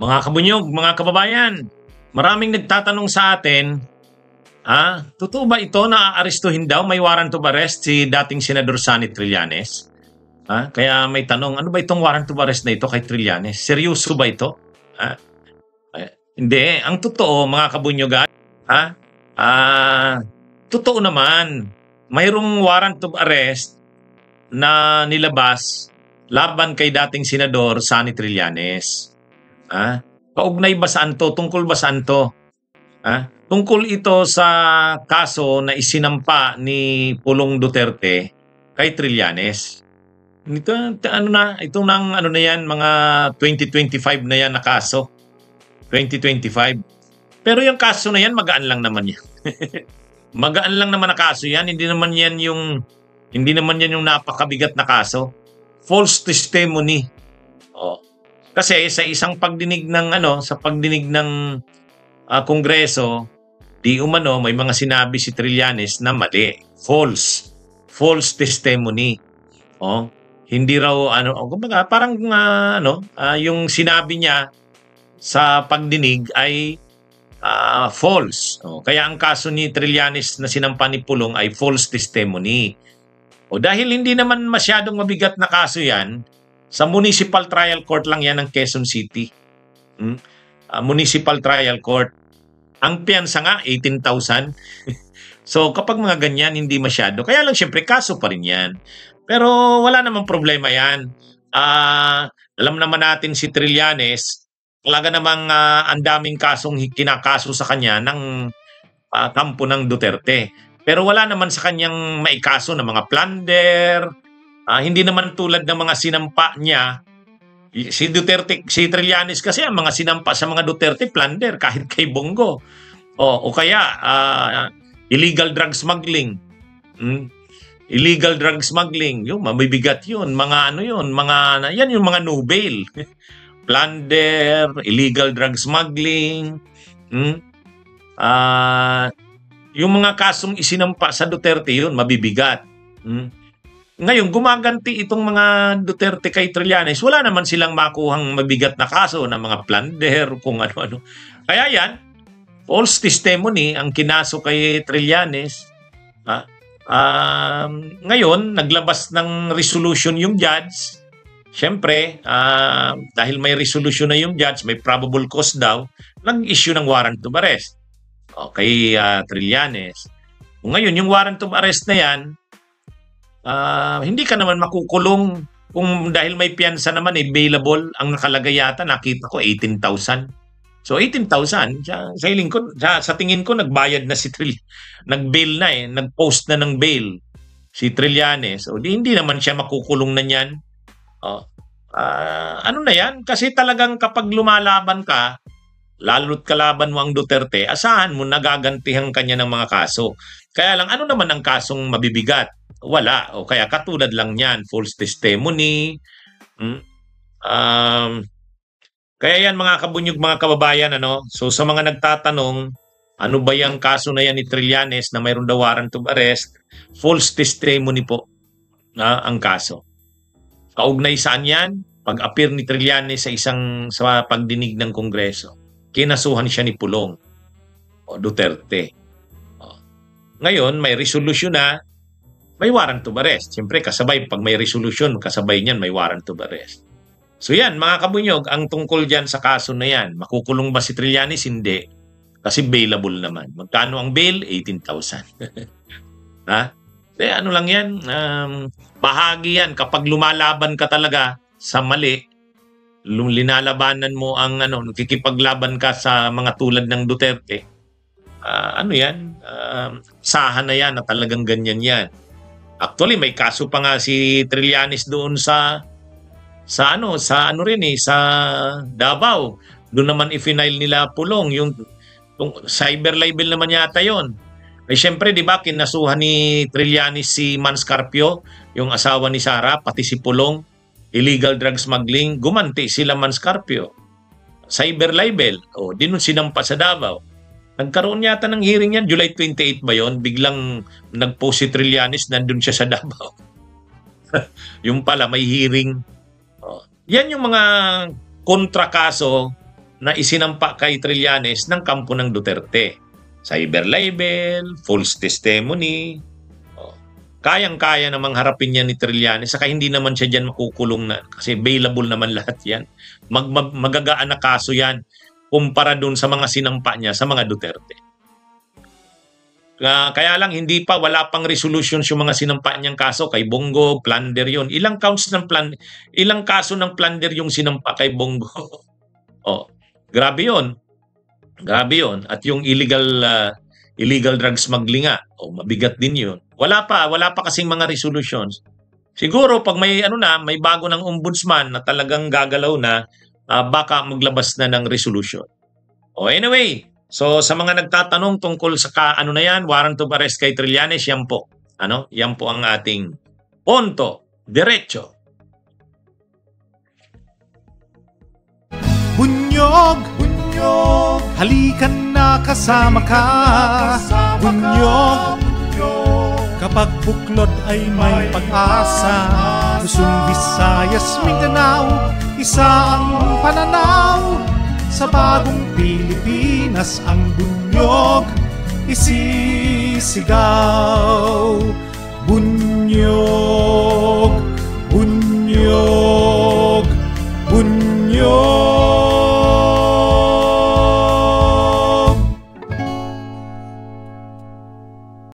Mga kabunyog, mga kababayan, maraming nagtatanong sa atin, totoo ba ito na aarestuhin daw, may warrant of arrest si dating Senador Sonny Trillanes? Kaya may tanong, ano ba itong warrant of arrest na ito kay Trillanes? Seryoso ba ito? Hindi, ang totoo mga kabunyogan, totoo naman, mayroong warrant of arrest na nilabas laban kay dating Senador Sonny Trillanes. Kaugnay ba saan to? Tungkol ba saan to? Tungkol ito sa kaso na isinampa ni Pulong Duterte kay Trillanes. Ito nang ano na yan, mga 2025 na yan na kaso. 2025. Pero yung kaso na yan, magaan lang naman yan. Magaan lang naman na kaso yan. Hindi naman yan yung napakabigat na kaso. False testimony. Kasi sa isang pagdinig ng Kongreso, di umano may mga sinabi si Trillanes na mali, false testimony. Hindi raw parang yung sinabi niya sa pagdinig ay false. Kaya ang kaso ni Trillanes na sinampa ni Pulong ay false testimony. Dahil hindi naman masyadong mabigat na kaso yan, sa Municipal Trial Court lang yan ng Quezon City. Municipal Trial Court. Ang piyansa nga, 18,000. So kapag mga ganyan, hindi masyado. Kaya lang siyempre, kaso pa rin yan. Pero wala namang problema yan. Alam naman natin si Trillanes, talaga namang ang daming kasong kinakaso sa kanya ng kampo ng Duterte. Pero wala naman sa kanyang maikaso na mga plunder. Hindi naman tulad ng mga sinampa niya. Si Trillanes kasi ang mga sinampa sa mga Duterte, plunder kahit kay Bongo. O kaya illegal drug smuggling. Illegal drug smuggling, yung mabibigat yun. Yan yung mga no bail. Plunder, illegal drug smuggling. Yung mga kasong isinampa sa Duterte yun, mabibigat. Ngayon, gumaganti itong mga Duterte kay Trillanes, wala naman silang makuhang mabigat na kaso ng mga plunder, kung ano-ano. Kaya yan, false testimony ang kinaso kay Trillanes. Ngayon, naglabas ng resolution yung judge. Siyempre, dahil may resolution na yung judge, may probable cause daw, nag-issue ng warrant of arrest kay Trillanes. Ngayon, yung warrant of arrest na yan, hindi ka naman makukulong kung dahil may piyansa naman available. Ang nakalagay yata, nakita ko 18,000. So 18,000 sa tingin ko nagbayad na si Trillanes. Nag-bail na nag-post na ng bail si Trillanes. Hindi naman siya makukulong na niyan. Ano na yan? Kasi talagang kapag lumalaban ka, lalo't kalaban mo ang Duterte, asahan mo nagagantihan kanya ng mga kaso. Kaya lang, ano naman ang kasong mabibigat? Wala. Kaya katulad lang yan, false testimony. Kaya yan mga kabunyog, mga kababayan, So sa mga nagtatanong, ano ba yung kaso na yan ni Trillanes na mayroon daw warrant of arrest? False testimony po ang kaso. Kaugnay saan yan? Pag-appear ni Trillanes sa pagdinig ng Kongreso. Kinasuhan siya ni Pulong Duterte. Ngayon, may resolution na, may warrant of arrest. Siyempre, kasabay, pag may resolution, kasabay niyan, may warrant of arrest. So yan, mga kabunyog, ang tungkol dyan sa kaso na yan, makukulong ba si Trillanes? Hindi. Kasi bailable naman. Magkano ang bail? 18,000. Ano lang yan, bahagi yan. Kapag lumalaban ka talaga sa mali, linalabanan mo ang nakikipaglaban ka sa mga tulad ng Duterte, sahan na yan na talagang ganyan yan. Actually, may kaso pa nga si Trillanes doon sa Davao. Doon naman i-final nila Pulong, yung cyber libel naman yata yon. Siyempre, di ba, kinasuhan ni Trillanes si Manscarpio, yung asawa ni Sara, pati si Pulong, illegal drug smuggling, gumanti sila Manscarpio. Cyber libel, di nun sinampa sa Davao. Nagkaroon yata ng hearing yan, July 28 ba yon? Biglang nag-post si Trillanes, nandun siya sa Davao. Yung pala, may hearing. Yan yung mga kontrakaso na isinampa kay Trillanes ng kampo ng Duterte. Cyber libel, false testimony. Kayang-kaya namang harapin yan ni Trillanes, saka hindi naman siya dyan makukulong na kasi available naman lahat yan. Magagaan na kaso yan kumpara dun sa mga sinampa niya sa mga Duterte. Kaya lang wala pang resolutions yung mga sinampa niyang kaso kay Bongo, plunder yun. Ilang kaso ng plunder yung sinampa kay Bongo? Grabe yun. Grabe yun. At yung illegal drug smuggling nga, mabigat din yun. Wala pa kasing mga resolutions. Siguro pag may may bago ng ombudsman na talagang gagalaw na, baka maglabas na ng resolution. Anyway, so sa mga nagtatanong tungkol sa warrant of arrest kay Trillanes, yan po. Yan po ang ating punto, diretso. Bunyog, bunyog, halikan na kasama ka. Bunyog, kapag buklod ay may pag-asa. Luzon, Visayas, Mindanao, isa ang pananaw. Sa bagong Pilipinas ang bunyog isisigaw.